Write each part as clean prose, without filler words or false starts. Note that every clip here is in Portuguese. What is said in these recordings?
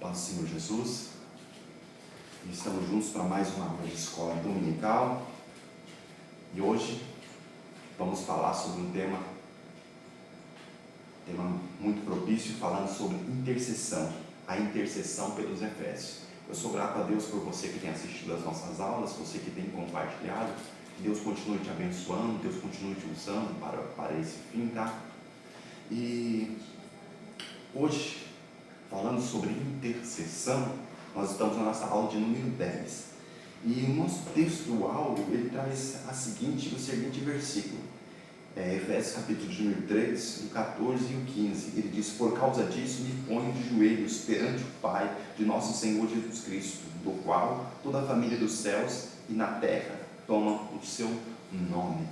Paz do Senhor Jesus. Estamos juntos para mais uma aula de escola dominical. E hoje vamos falar sobre um tema muito propício, falando sobre intercessão, a intercessão pelos Efésios. Eu sou grato a Deus por você que tem assistido as nossas aulas, você que tem compartilhado. Que Deus continue te abençoando, Deus continue te usando para esse fim, tá? E hoje, falando sobre intercessão, nós estamos na nossa aula de número 10. E o nosso textual, ele traz o seguinte versículo. Efésios capítulo de número 3, o 14 e o 15. Ele diz: por causa disso me ponho de joelhos perante o Pai de nosso Senhor Jesus Cristo, do qual toda a família dos céus e na terra toma o seu nome.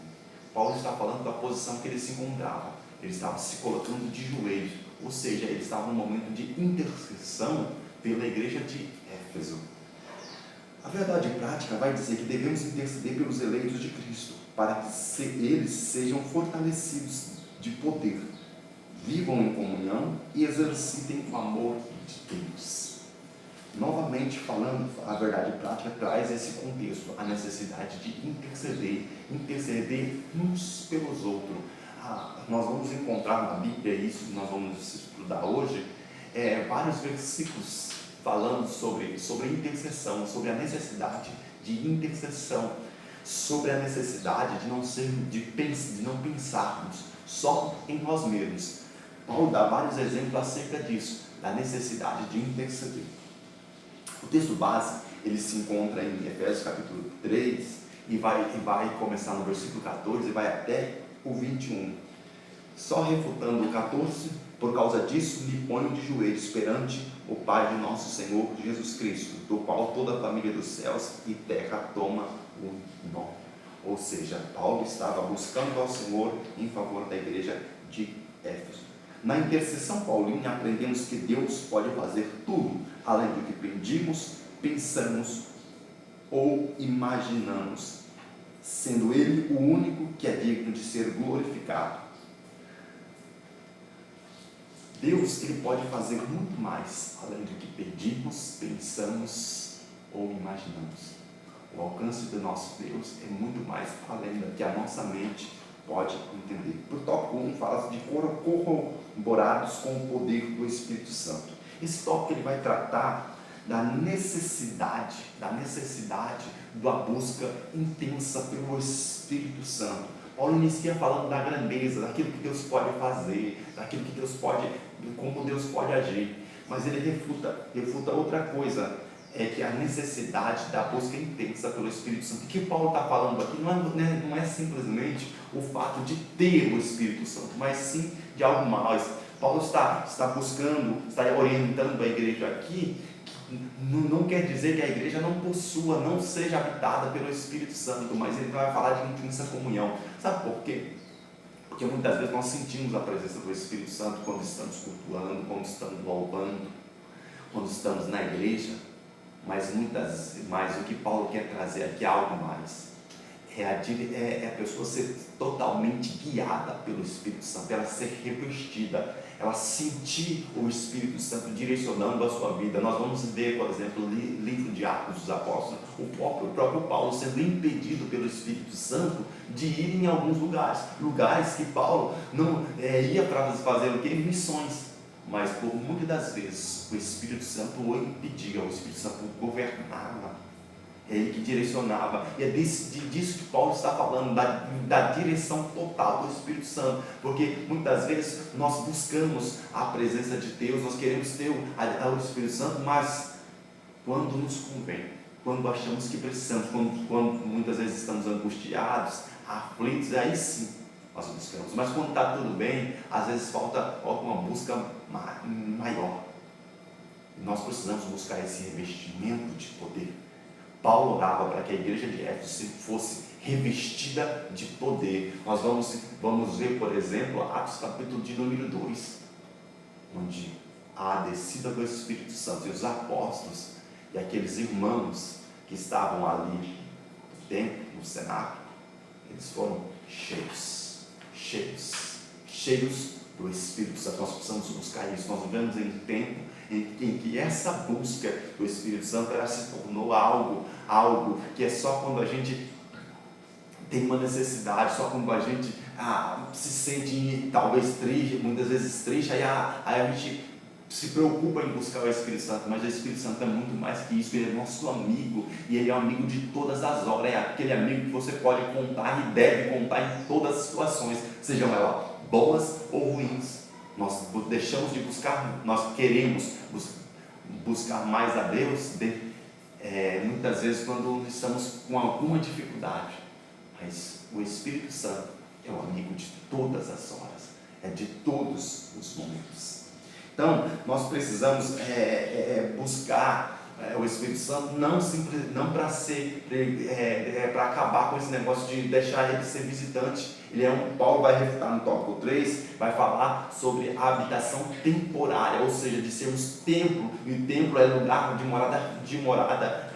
Paulo está falando da posição que ele se encontrava. Ele estava se colocando de joelhos, ou seja, ele estava num momento de intercessão pela igreja de Éfeso. A verdade prática vai dizer que devemos interceder pelos eleitos de Cristo, para que eles sejam fortalecidos de poder, vivam em comunhão e exercitem o amor de Deus. Novamente falando, a verdade prática traz esse contexto, a necessidade de interceder uns pelos outros. Nós vamos encontrar na Bíblia, isso que nós vamos estudar hoje, vários versículos falando sobre intercessão, sobre a necessidade de intercessão, sobre a necessidade de não pensarmos só em nós mesmos. Paulo dá vários exemplos acerca disso, da necessidade de interceder. O texto base, ele se encontra em Efésios capítulo 3 e vai começar no versículo 14 e vai até o 21. Só refutando o 14, por causa disso me ponho de joelhos perante o Pai de nosso Senhor Jesus Cristo, do qual toda a família dos céus e terra toma o nome. Ou seja, Paulo estava buscando ao Senhor em favor da igreja de Éfeso. Na intercessão paulina aprendemos que Deus pode fazer tudo, além do que pedimos, pensamos ou imaginamos, sendo Ele o único que é digno de ser glorificado. Deus, Ele pode fazer muito mais, além do que pedimos, pensamos ou imaginamos. O alcance do nosso Deus é muito mais além do que a nossa mente pode entender. Por tópico 1 fala de corroborados com o poder do Espírito Santo. Esse tópico ele vai tratar da necessidade da busca intensa pelo Espírito Santo. Paulo inicia falando da grandeza, daquilo que Deus pode fazer, daquilo que Deus pode, como Deus pode agir. Mas ele refuta outra coisa, que a necessidade da busca intensa pelo Espírito Santo. O que Paulo está falando aqui não é simplesmente o fato de ter o Espírito Santo, mas sim de algo mais. Paulo está buscando, está orientando a igreja aqui, que não quer dizer que a igreja não seja habitada pelo Espírito Santo, mas ele vai falar de intensa comunhão. Sabe por quê? Porque muitas vezes nós sentimos a presença do Espírito Santo quando estamos cultuando, quando estamos louvando, quando estamos na igreja. Mas o que Paulo quer trazer aqui é algo mais. É a pessoa ser totalmente guiada pelo Espírito Santo, ela ser revestida, ela sentir o Espírito Santo direcionando a sua vida. Nós vamos ver, por exemplo, no livro de Atos dos Apóstolos, o próprio Paulo sendo impedido pelo Espírito Santo de ir em alguns lugares que Paulo não ia para fazer o quê? Missões. Mas por muitas das vezes o Espírito Santo o impedia, o Espírito Santo governava, é Ele que direcionava. E é disso que Paulo está falando, da direção total do Espírito Santo, porque muitas vezes nós buscamos a presença de Deus, nós queremos ter o Espírito Santo, mas quando nos convém, quando achamos que precisamos, quando muitas vezes estamos angustiados, aflitos, aí sim nós buscamos. Mas quando está tudo bem, às vezes falta uma busca maior. Nós precisamos buscar esse revestimento de poder. Paulo orava para que a igreja de Éfeso fosse revestida de poder. Nós vamos ver, por exemplo, Atos capítulo de número 2, onde há a descida do Espírito Santo, e os apóstolos e aqueles irmãos que estavam ali no templo, no cenáculo, eles foram cheios do Espírito Santo. Nós precisamos buscar isso. tempos, nós vivemos em um tempo em que essa busca do Espírito Santo ela se tornou algo que é só quando a gente tem uma necessidade, só quando a gente se sente talvez triste, muitas vezes triste, aí a gente se preocupa em buscar o Espírito Santo. Mas o Espírito Santo é muito mais que isso. Ele é nosso amigo, e Ele é amigo de todas as horas, é aquele amigo que você pode contar e deve contar em todas as situações, sejam elas boas ou ruins. Nós deixamos de buscar, nós queremos buscar mais a Deus muitas vezes quando estamos com alguma dificuldade, mas o Espírito Santo é o amigo de todas as horas, é de todos os momentos. Então, nós precisamos buscar o Espírito Santo não para acabar com esse negócio de deixar ele ser visitante. Paulo vai refutar no tópico 3, vai falar sobre a habitação temporária, ou seja, de sermos templo, e o templo é lugar de morada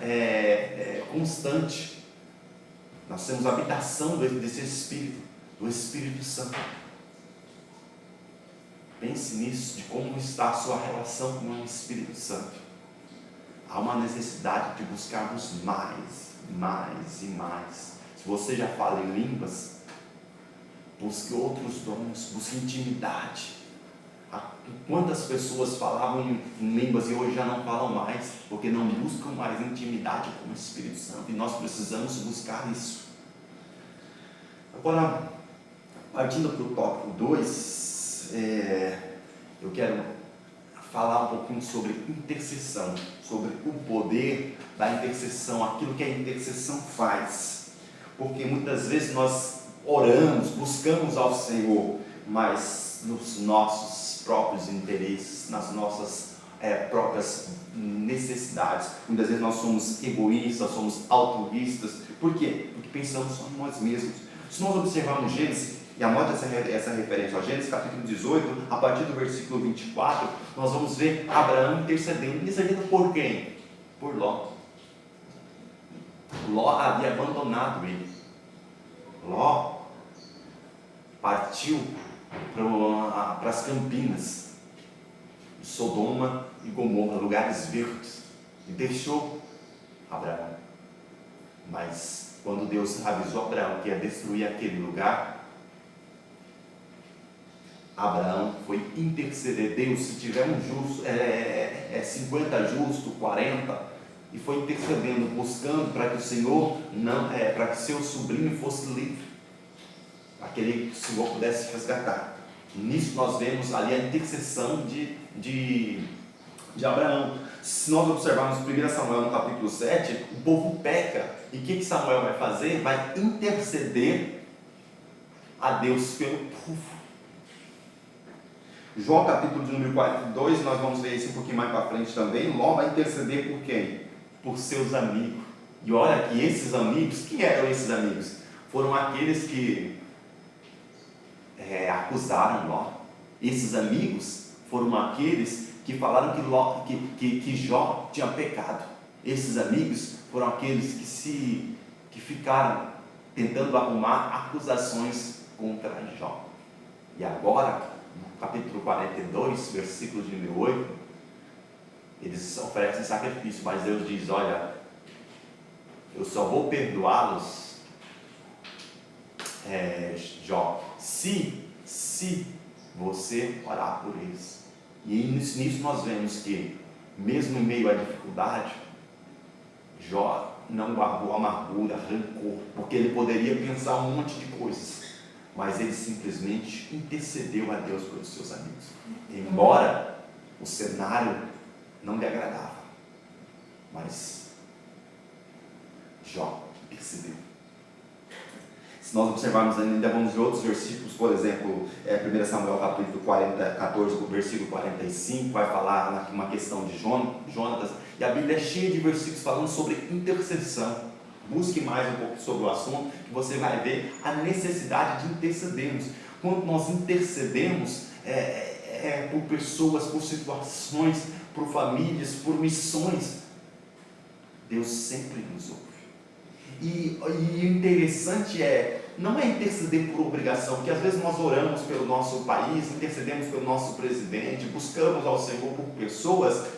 constante. Nós temos a habitação desse Espírito, do Espírito Santo. Pense nisso, de como está a sua relação com o Espírito Santo. Há uma necessidade de buscarmos mais e mais. Se você já fala em línguas, busque outros dons, busque intimidade. Quantas pessoas falavam em línguas e hoje já não falam mais, porque não buscam mais intimidade com o Espírito Santo, e nós precisamos buscar isso. Agora, partindo para o tópico 2, eu quero falar um pouquinho sobre intercessão, sobre o poder da intercessão, aquilo que a intercessão faz, porque muitas vezes nós oramos, buscamos ao Senhor, mas nos nossos próprios interesses, nas nossas próprias necessidades. Muitas vezes nós somos egoístas, somos altruístas. Por quê? Porque pensamos só em nós mesmos. Se nós observarmos Gênesis, e anote essa referência a Gênesis capítulo 18, a partir do versículo 24, nós vamos ver Abraão intercedendo por quem? Por Ló. Ló havia abandonado ele. Ló partiu para as campinas de Sodoma e Gomorra, lugares verdes, e deixou Abraão. Mas quando Deus avisou Abraão que ia destruir aquele lugar, Abraão foi interceder. Deus, se tiver um justo, 50 justos, 40, e foi intercedendo, buscando para que o Senhor para que seu sobrinho fosse livre, para que o Senhor pudesse resgatar. Nisso nós vemos ali a intercessão de Abraão. Se nós observarmos 1 Samuel no capítulo 7, o povo peca, e o que Samuel vai fazer? Vai interceder a Deus pelo povo. João capítulo de número 42, nós vamos ver isso um pouquinho mais para frente também. Ló vai interceder por quem? Por seus amigos. E olha que esses amigos, quem eram esses amigos? Foram aqueles que acusaram Ló. Esses amigos foram aqueles que falaram que Jó tinha pecado. Esses amigos foram aqueles que ficaram tentando arrumar acusações contra Jó. E agora, no capítulo 42, versículo de número 8, eles oferecem sacrifício, mas Deus diz: olha, eu só vou perdoá-los, Jó, se você orar por eles. E nisso nós vemos que, mesmo em meio à dificuldade, Jó não guardou amargura, rancor, porque ele poderia pensar um monte de coisas, mas ele simplesmente intercedeu a Deus pelos seus amigos, embora o cenário não lhe agradava, mas Jó intercedeu. Se nós observarmos ainda, vamos ver outros versículos, por exemplo, 1 Samuel capítulo 14, versículo 45, vai falar uma questão de Jonatas, e a Bíblia é cheia de versículos falando sobre intercessão. Busque mais um pouco sobre o assunto, que você vai ver a necessidade de intercedermos. Quando nós intercedemos, por pessoas, por situações, por famílias, por missões, Deus sempre nos ouve. E o interessante não é interceder por obrigação, porque às vezes nós oramos pelo nosso país, intercedemos pelo nosso presidente, buscamos ao Senhor por pessoas,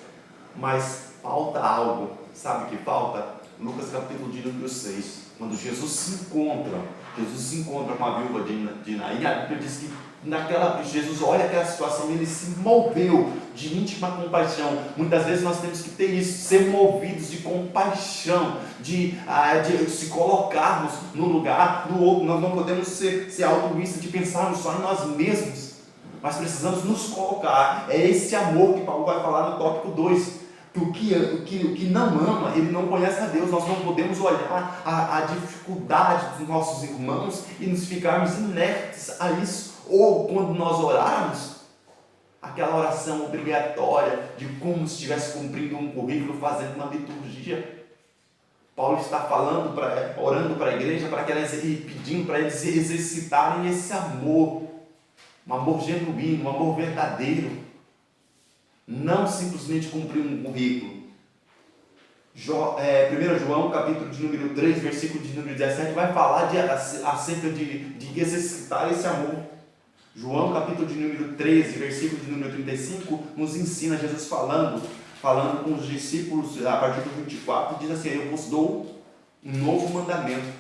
mas falta algo. Sabe o que falta? Lucas capítulo de número 6, quando Jesus se encontra com a viúva de Naim, a Bíblia diz que Jesus olha aquela situação e ele se moveu de íntima compaixão. Muitas vezes nós temos que ter isso, ser movidos de compaixão, de se colocarmos no lugar do outro. Nós não podemos ser altruístas, de pensarmos só em nós mesmos, mas precisamos nos colocar. É esse amor que Paulo vai falar no tópico 2. Que o que não ama, ele não conhece a Deus. Nós não podemos olhar a dificuldade dos nossos irmãos e nos ficarmos inertes a isso. Ou quando nós orarmos, aquela oração obrigatória de como se estivesse cumprindo um currículo, fazendo uma liturgia. Paulo está orando para a igreja, e pedindo para eles exercitarem esse amor, um amor genuíno, um amor verdadeiro. Não simplesmente cumprir um currículo. 1 João, capítulo de número 3, versículo de número 17, vai falar acerca de exercitar esse amor. João, capítulo de número 13, versículo de número 35, nos ensina Jesus falando com os discípulos, a partir do 24, diz assim: eu vos dou um novo mandamento,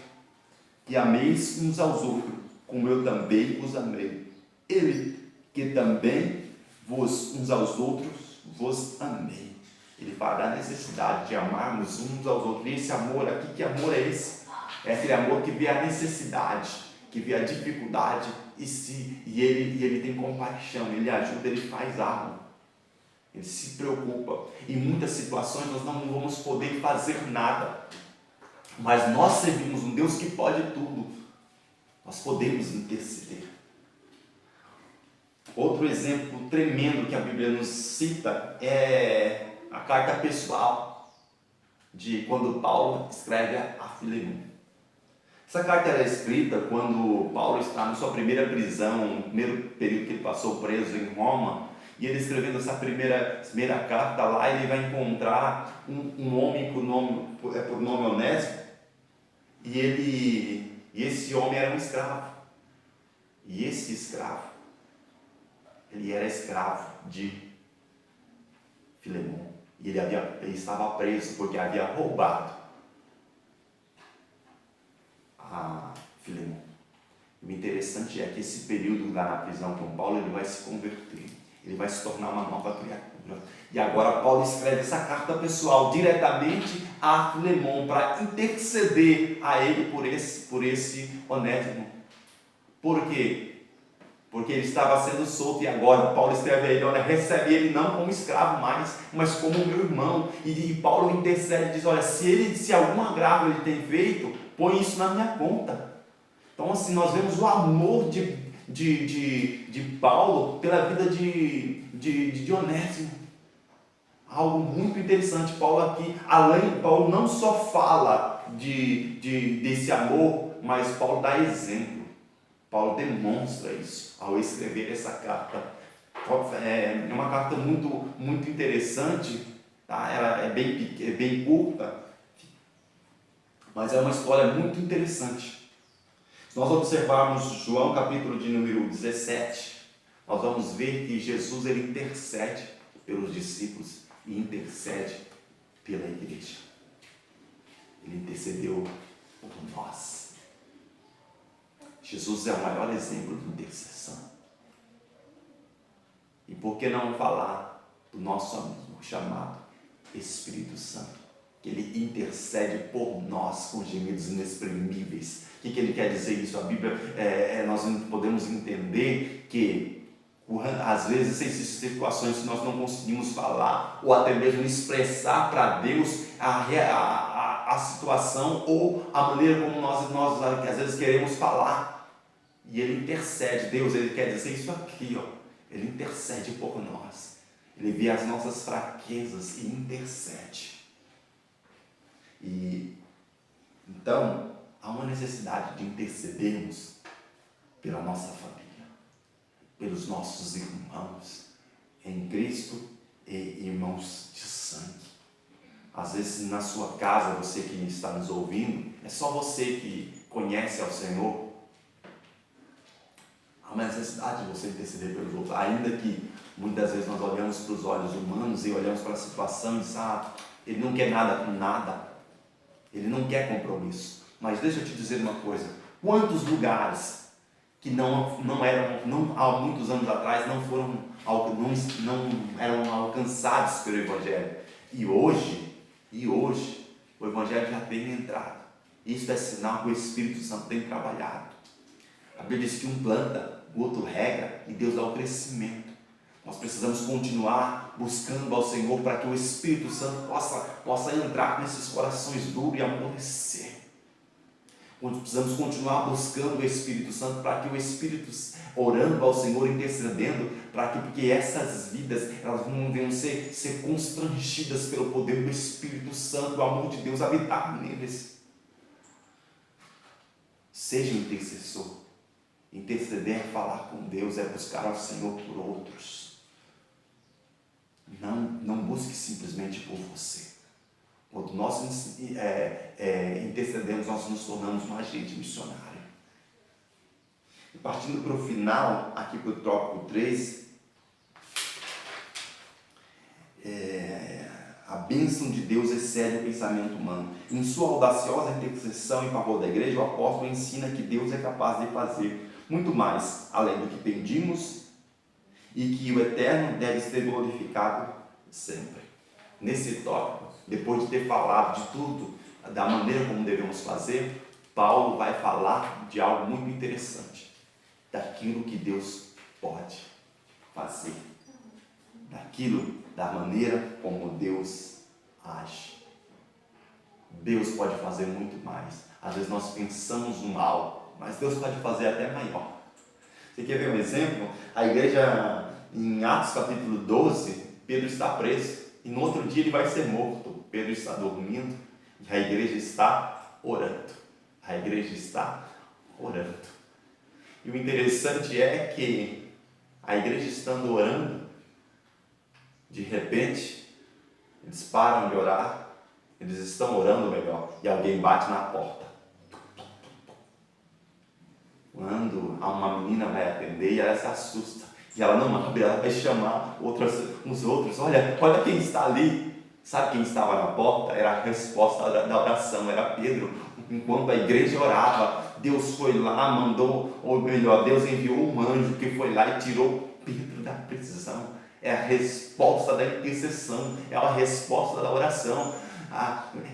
que ameis uns aos outros, como eu também os amei. Ele que também uns aos outros vos amei. Ele fala da necessidade de amarmos uns aos outros. E esse amor aqui, que amor é esse? É aquele amor que vê a necessidade, que vê a dificuldade e ele tem compaixão, ele ajuda, ele faz algo, ele se preocupa. Em muitas situações nós não vamos poder fazer nada, mas nós servimos um Deus que pode tudo. Nós podemos interceder. Outro exemplo tremendo que a Bíblia nos cita é a carta pessoal de quando Paulo escreve a Filemão. Essa carta era escrita quando Paulo está na sua primeira prisão, no primeiro período que ele passou preso em Roma, e ele escrevendo essa primeira carta lá, ele vai encontrar um homem por nome Onésimo, e esse homem era um escravo, e esse escravo, ele era escravo de Filemão, e ele estava preso porque havia roubado a Filemão. O interessante é que esse período lá na prisão com Paulo, ele vai se converter, ele vai se tornar uma nova criatura. E agora Paulo escreve essa carta pessoal diretamente a Filemão para interceder a ele por esse Onésimo. Por quê? Porque ele estava sendo solto e agora Paulo escreve a ele: olha, recebe ele não como escravo mais, mas como meu irmão. E Paulo intercede e diz: olha, se algum agravo ele tem feito, põe isso na minha conta. Então assim, nós vemos o amor de Paulo pela vida de Onésimo. Algo muito interessante. Paulo não só fala desse amor, mas Paulo dá exemplo. Paulo demonstra isso ao escrever essa carta. É uma carta muito, muito interessante, tá? Ela é bem curta, mas é uma história muito interessante. Se nós observarmos João capítulo de número 17, nós vamos ver que Jesus ele intercede pelos discípulos e intercede pela igreja. Ele intercedeu por nós. Jesus é o maior exemplo de intercessão. E por que não falar do nosso amigo chamado Espírito Santo, que ele intercede por nós com gemidos inexprimíveis? O que ele quer dizer isso? A Bíblia, nós podemos entender que às vezes existem situações que nós não conseguimos falar ou até mesmo expressar para Deus a situação ou a maneira como nós às vezes queremos falar. E ele intercede. Deus, ele quer dizer isso aqui, ó. Ele intercede por nós. Ele vê as nossas fraquezas e intercede. E então há uma necessidade de intercedermos pela nossa família, pelos nossos irmãos em Cristo e irmãos de sangue. Às vezes na sua casa, você que está nos ouvindo, é só você que conhece ao Senhor, Há uma necessidade de você interceder pelos outros, ainda que muitas vezes nós olhamos para os olhos humanos e olhamos para a situação e dizemos, ele não quer nada com nada, ele não quer compromisso. Mas deixa eu te dizer uma coisa, quantos lugares que não há muitos anos atrás não eram alcançados pelo Evangelho, e hoje o Evangelho já tem entrado. Isso é sinal que o Espírito Santo tem trabalhado. A Bíblia diz que um planta, o outro rega e Deus dá o crescimento. Nós precisamos continuar buscando ao Senhor para que o Espírito Santo possa entrar nesses corações duros e amolecer. Precisamos continuar buscando o Espírito Santo para que o Espírito, orando ao Senhor, intercedendo, porque essas vidas elas vão ser constrangidas pelo poder do Espírito Santo, o amor de Deus habitar neles. Seja intercessor. Interceder é falar com Deus, é buscar ao Senhor por outros. Não busque simplesmente por você. Quando nós intercedemos, nós nos tornamos um agente missionário. E partindo para o final, aqui para o tópico 3, a bênção de Deus excede o pensamento humano. Em sua audaciosa intercessão em favor da igreja, o apóstolo ensina que Deus é capaz de fazer muito mais, além do que pedimos, e que o Eterno deve ser glorificado sempre. Nesse tópico, depois de ter falado de tudo, da maneira como devemos fazer, Paulo vai falar de algo muito interessante, daquilo que Deus pode fazer, da maneira como Deus age. Deus pode fazer muito mais. Às vezes nós pensamos no mal, mas Deus pode fazer até maior. Você quer ver um exemplo? A igreja, em Atos capítulo 12, Pedro está preso, e no outro dia ele vai ser morto. Pedro está dormindo, e a igreja está orando. E o interessante é que a igreja estando orando, de repente, eles param de orar, eles estão orando melhor, e alguém bate na porta. Quando uma menina vai atender, e ela se assusta, e ela não abre, ela vai chamar uns outros, olha quem está ali. Sabe quem estava na porta? Era a resposta da oração, era Pedro. Enquanto a igreja orava, Deus foi lá, Deus enviou um anjo que foi lá e tirou Pedro da prisão. É a resposta da intercessão, é a resposta da oração.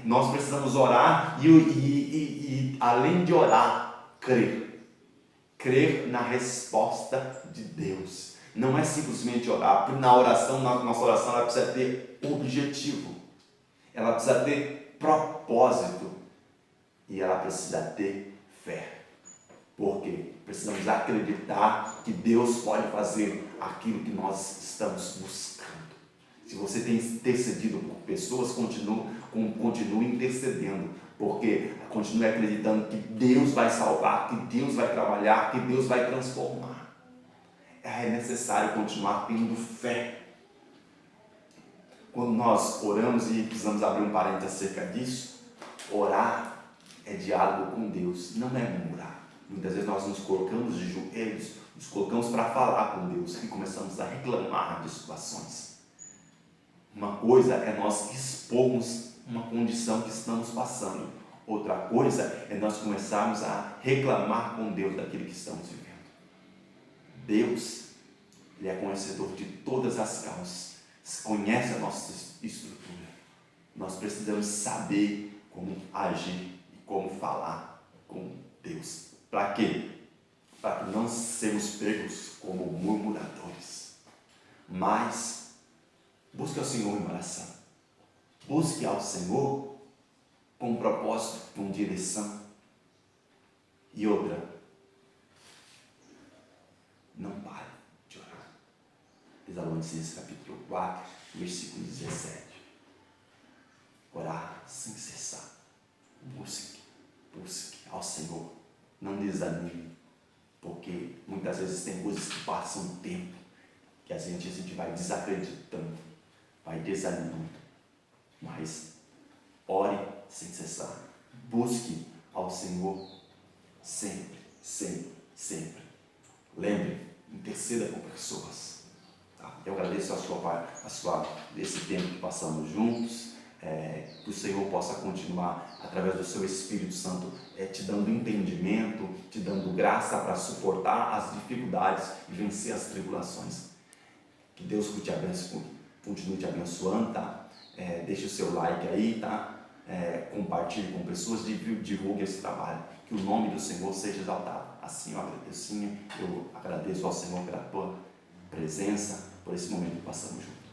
Nós precisamos orar e além de orar, crer na resposta de Deus. Não é simplesmente orar. Na oração, nossa oração, ela precisa ter objetivo, ela precisa ter propósito e ela precisa ter fé. Porque precisamos acreditar que Deus pode fazer aquilo que nós estamos buscando. Se você tem intercedido por pessoas, continue intercedendo, porque continue acreditando que Deus vai salvar, que Deus vai trabalhar, que Deus vai transformar. É necessário continuar tendo fé. Quando nós oramos, e precisamos abrir um parênteses acerca disso, orar é diálogo com Deus, não é murmurar. Muitas vezes nós nos colocamos de joelhos, nos colocamos para falar com Deus e começamos a reclamar de situações. Uma coisa é nós expormos uma condição que estamos passando. Outra coisa é nós começarmos a reclamar com Deus daquilo que estamos vivendo. Deus, Ele é conhecedor de todas as causas, conhece a nossa estrutura. Nós precisamos saber como agir e como falar com Deus. Para quê? Para que não sejamos pegos como murmuradores. Mas busque ao Senhor em oração. Busque ao Senhor com um propósito, com direção. E outra, não pare de orar. Tessalonicenses capítulo 4, versículo 17. Orar sem cessar. Busque ao Senhor. Não desanime, porque muitas vezes tem coisas que passam o tempo, que a gente vai desacreditando, vai desanimando. Mas ore sem cessar. Busque ao Senhor sempre, sempre, sempre. Lembre, interceda por pessoas. Tá? Eu agradeço esse tempo que passamos juntos. Que o Senhor possa continuar, através do seu Espírito Santo, te dando entendimento, te dando graça para suportar as dificuldades e vencer as tribulações. Que Deus te abençoe, continue te abençoando, tá? Deixe o seu like aí, tá? Compartilhe com pessoas, divulgue esse trabalho. Que o nome do Senhor seja exaltado. Assim eu agradeço ao Senhor pela tua presença, por esse momento que passamos juntos.